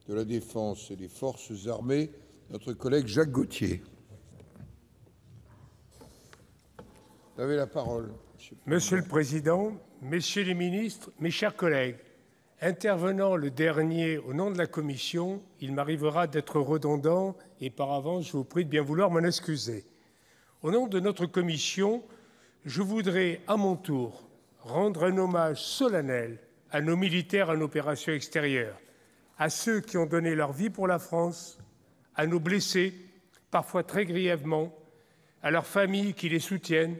de la Défense et des Forces armées, notre collègue Jacques Gautier. Vous avez la parole. Monsieur le Président, Messieurs les ministres, mes chers collègues, intervenant le dernier au nom de la Commission, il m'arrivera d'être redondant et par avance, je vous prie de bien vouloir m'en excuser. Au nom de notre Commission, je voudrais à mon tour rendre un hommage solennel à nos militaires en opération extérieure, à ceux qui ont donné leur vie pour la France, à nos blessés, parfois très grièvement, à leurs familles qui les soutiennent,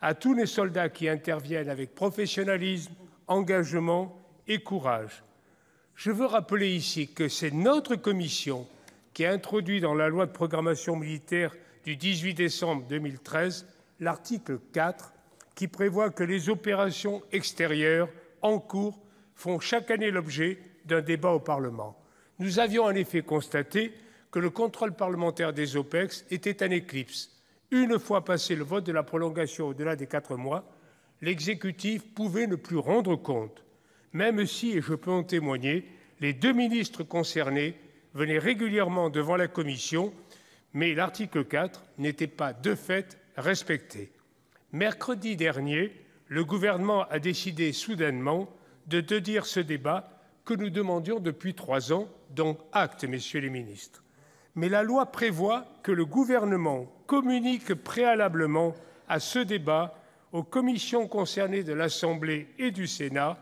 à tous les soldats qui interviennent avec professionnalisme, engagement et courage. Je veux rappeler ici que c'est notre Commission qui a introduit dans la loi de programmation militaire du 18 décembre 2013 l'article 4 qui prévoit que les opérations extérieures en cours font chaque année l'objet d'un débat au Parlement. Nous avions en effet constaté que le contrôle parlementaire des OPEX était en éclipse. Une fois passé le vote de la prolongation au-delà des 4 mois, l'exécutif pouvait ne plus rendre compte, même si, et je peux en témoigner, les 2 ministres concernés venaient régulièrement devant la Commission, mais l'article 4 n'était pas de fait respecté. Mercredi dernier, le gouvernement a décidé soudainement de tenir ce débat que nous demandions depuis 3 ans, donc acte, messieurs les ministres. Mais la loi prévoit que le gouvernement communique préalablement à ce débat aux commissions concernées de l'Assemblée et du Sénat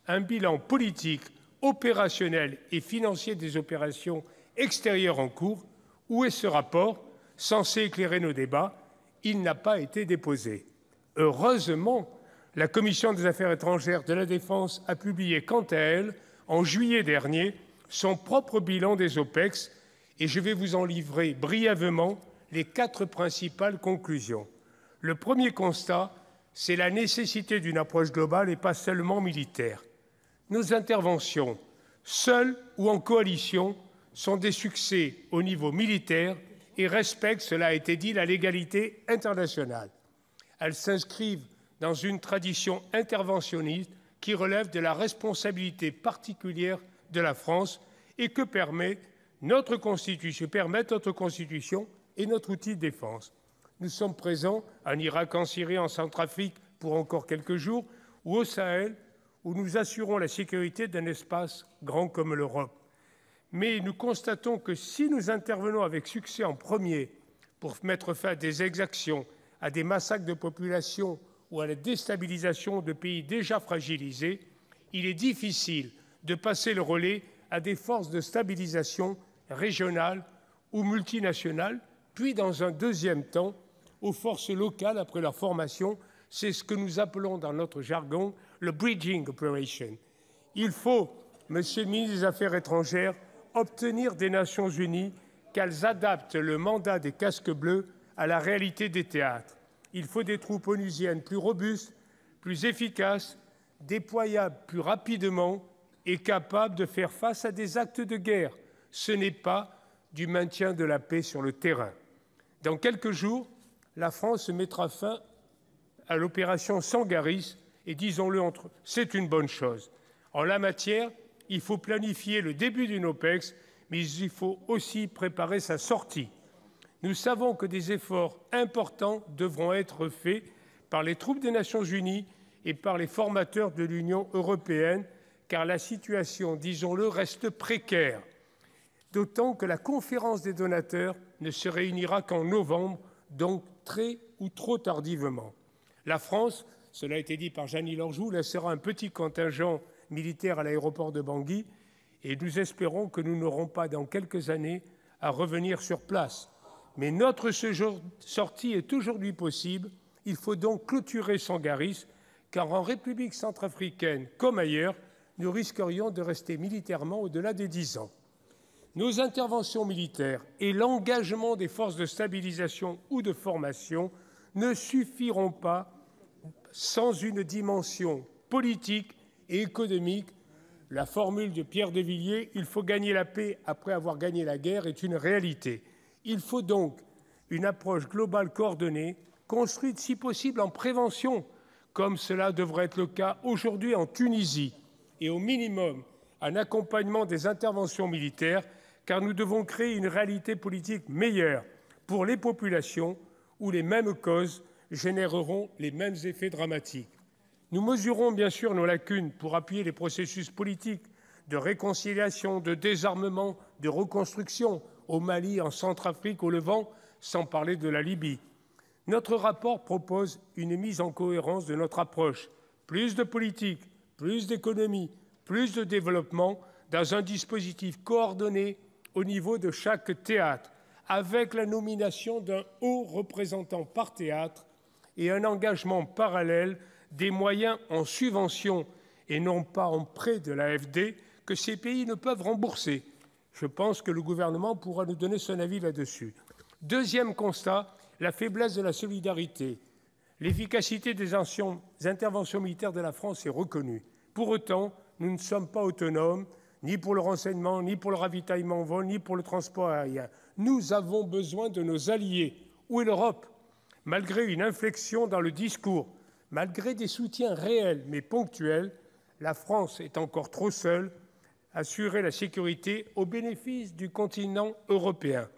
un bilan politique, opérationnel et financier des opérations extérieures en cours. Où est ce rapport censé éclairer nos débats? Il n'a pas été déposé. Heureusement, la Commission des affaires étrangères, de la Défense a publié, quant à elle, en juillet dernier, son propre bilan des OPEX, et je vais vous en livrer brièvement les 4 principales conclusions. Le premier constat, c'est la nécessité d'une approche globale et pas seulement militaire. Nos interventions, seules ou en coalition, sont des succès au niveau militaire et respectent, cela a été dit, la légalité internationale. Elles s'inscrivent dans une tradition interventionniste qui relève de la responsabilité particulière de la France et que permettent notre Constitution et notre outil de défense. Nous sommes présents en Irak, en Syrie, en Centrafrique pour encore quelques jours, ou au Sahel, où nous assurons la sécurité d'un espace grand comme l'Europe. Mais nous constatons que si nous intervenons avec succès en premier pour mettre fin à des exactions, à des massacres de population ou à la déstabilisation de pays déjà fragilisés, il est difficile de passer le relais à des forces de stabilisation régionales ou multinationales, puis dans un deuxième temps aux forces locales après leur formation. C'est ce que nous appelons dans notre jargon le bridging operation. Il faut, Monsieur le ministre des Affaires étrangères, obtenir des Nations unies qu'elles adaptent le mandat des casques bleus à la réalité des théâtres. Il faut des troupes onusiennes plus robustes, plus efficaces, déployables plus rapidement et capables de faire face à des actes de guerre. Ce n'est pas du maintien de la paix sur le terrain. Dans quelques jours, la France mettra fin à l'opération Sangaris et disons-le entre eux, c'est une bonne chose. En la matière, il faut planifier le début d'une OPEX, mais il faut aussi préparer sa sortie. Nous savons que des efforts importants devront être faits par les troupes des Nations unies et par les formateurs de l'Union européenne, car la situation, disons-le, reste précaire, d'autant que la conférence des donateurs ne se réunira qu'en novembre, donc très ou trop tardivement. La France, cela a été dit par Jeannie Lorjou, laissera un petit contingent militaire à l'aéroport de Bangui, et nous espérons que nous n'aurons pas, dans quelques années, à revenir sur place. Mais notre sortie est aujourd'hui possible. Il faut donc clôturer Sangaris, car en République centrafricaine, comme ailleurs, nous risquerions de rester militairement au-delà des 10 ans. Nos interventions militaires et l'engagement des forces de stabilisation ou de formation ne suffiront pas sans une dimension politique et économique. La formule de Pierre de Villiers « il faut gagner la paix après avoir gagné la guerre » est une réalité. Il faut donc une approche globale coordonnée, construite si possible en prévention, comme cela devrait être le cas aujourd'hui en Tunisie, et au minimum un accompagnement des interventions militaires, car nous devons créer une réalité politique meilleure pour les populations où les mêmes causes généreront les mêmes effets dramatiques. Nous mesurons bien sûr nos lacunes pour appuyer les processus politiques de réconciliation, de désarmement, de reconstruction au Mali, en Centrafrique, au Levant, sans parler de la Libye. Notre rapport propose une mise en cohérence de notre approche. Plus de politique, plus d'économie, plus de développement dans un dispositif coordonné au niveau de chaque théâtre, avec la nomination d'un haut représentant par théâtre et un engagement parallèle des moyens en subvention et non pas en prêt de l'AFD que ces pays ne peuvent rembourser. Je pense que le gouvernement pourra nous donner son avis là-dessus. Deuxième constat, la faiblesse de la solidarité. L'efficacité des interventions militaires de la France est reconnue. Pour autant, nous ne sommes pas autonomes, ni pour le renseignement, ni pour le ravitaillement en vol, ni pour le transport aérien. Nous avons besoin de nos alliés. Où est l'Europe ? Malgré une inflexion dans le discours, malgré des soutiens réels mais ponctuels, la France est encore trop seule à assurer la sécurité au bénéfice du continent européen.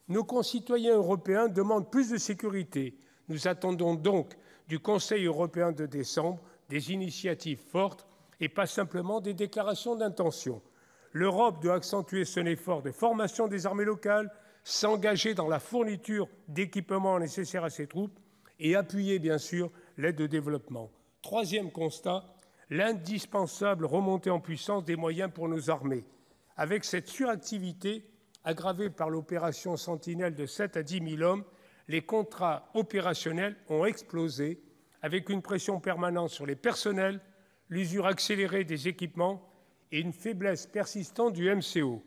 Nos concitoyens européens demandent plus de sécurité. Nous attendons donc du Conseil européen de décembre des initiatives fortes et pas simplement des déclarations d'intention. L'Europe doit accentuer son effort de formation des armées locales, s'engager dans la fourniture d'équipements nécessaires à ses troupes et appuyer, bien sûr, l'aide au développement. Troisième constat, l'indispensable remontée en puissance des moyens pour nos armées. Avec cette suractivité, aggravée par l'opération Sentinelle de 7 à 10 000 hommes, les contrats opérationnels ont explosé, avec une pression permanente sur les personnels, l'usure accélérée des équipements et une faiblesse persistante du MCO.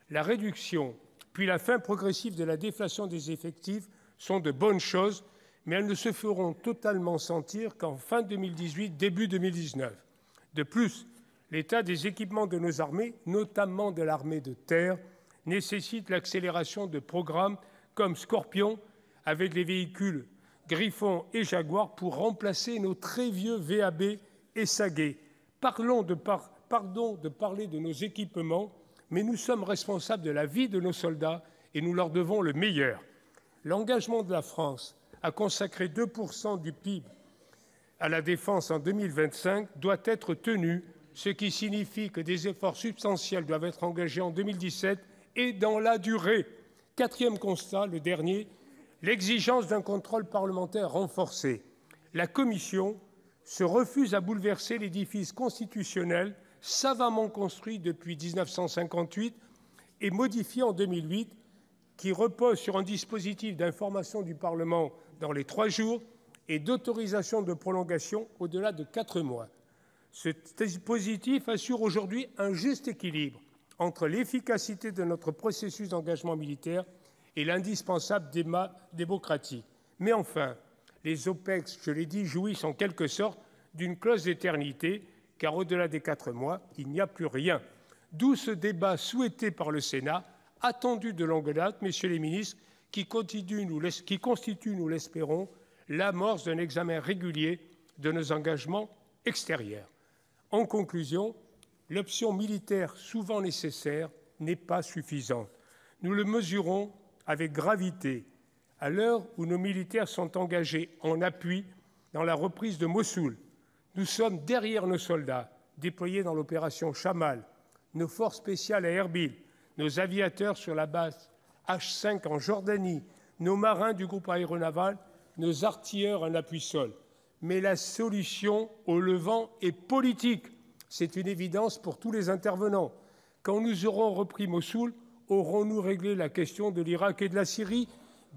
La réduction, puis la fin progressive de la déflation des effectifs sont de bonnes choses, mais elles ne se feront totalement sentir qu'en fin 2018, début 2019. De plus, l'état des équipements de nos armées, notamment de l'armée de terre, nécessite l'accélération de programmes comme Scorpion, avec les véhicules Griffon et Jaguar, pour remplacer nos très vieux VAB et Saguet. Pardon de parler de nos équipements, mais nous sommes responsables de la vie de nos soldats et nous leur devons le meilleur. L'engagement de la France à consacrer 2% du PIB à la défense en 2025 doit être tenu, ce qui signifie que des efforts substantiels doivent être engagés en 2017 et dans la durée. Quatrième constat, le dernier, l'exigence d'un contrôle parlementaire renforcé. La Commission se refuse à bouleverser l'édifice constitutionnel savamment construit depuis 1958 et modifié en 2008, qui repose sur un dispositif d'information du Parlement dans les 3 jours et d'autorisation de prolongation au-delà de 4 mois. Ce dispositif assure aujourd'hui un juste équilibre entre l'efficacité de notre processus d'engagement militaire et l'indispensable débat démocratique. Mais enfin, les OPEX, je l'ai dit, jouissent en quelque sorte d'une clause d'éternité, car au-delà des 4 mois, il n'y a plus rien. D'où ce débat souhaité par le Sénat, attendu de longue date, messieurs les ministres, qui constitue, nous l'espérons, l'amorce d'un examen régulier de nos engagements extérieurs. En conclusion, l'option militaire, souvent nécessaire, n'est pas suffisante. Nous le mesurons avec gravité à l'heure où nos militaires sont engagés en appui dans la reprise de Mossoul. Nous sommes derrière nos soldats, déployés dans l'opération Chamal, nos forces spéciales à Erbil, nos aviateurs sur la base H5 en Jordanie, nos marins du groupe aéronaval, nos artilleurs en appui sol. Mais la solution au Levant est politique. C'est une évidence pour tous les intervenants. Quand nous aurons repris Mossoul, aurons-nous réglé la question de l'Irak et de la Syrie,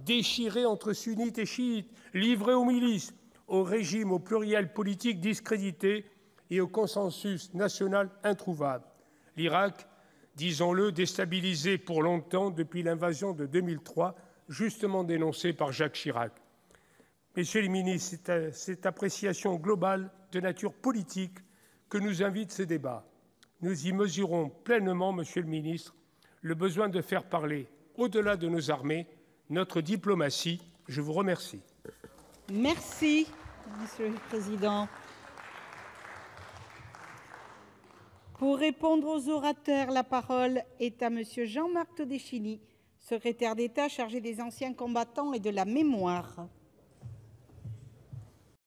déchirés entre sunnites et chiites, livrés aux milices, au régime au pluriel politique discrédité et au consensus national introuvable. L'Irak, disons-le, déstabilisé pour longtemps depuis l'invasion de 2003, justement dénoncée par Jacques Chirac. Messieurs les ministres, c'est à cette appréciation globale de nature politique que nous invite ce débat. Nous y mesurons pleinement, Monsieur le ministre, le besoin de faire parler, au-delà de nos armées, notre diplomatie. Je vous remercie. Merci, Monsieur le Président. Pour répondre aux orateurs, la parole est à Monsieur Jean-Marc Todeschini, secrétaire d'État chargé des anciens combattants et de la mémoire.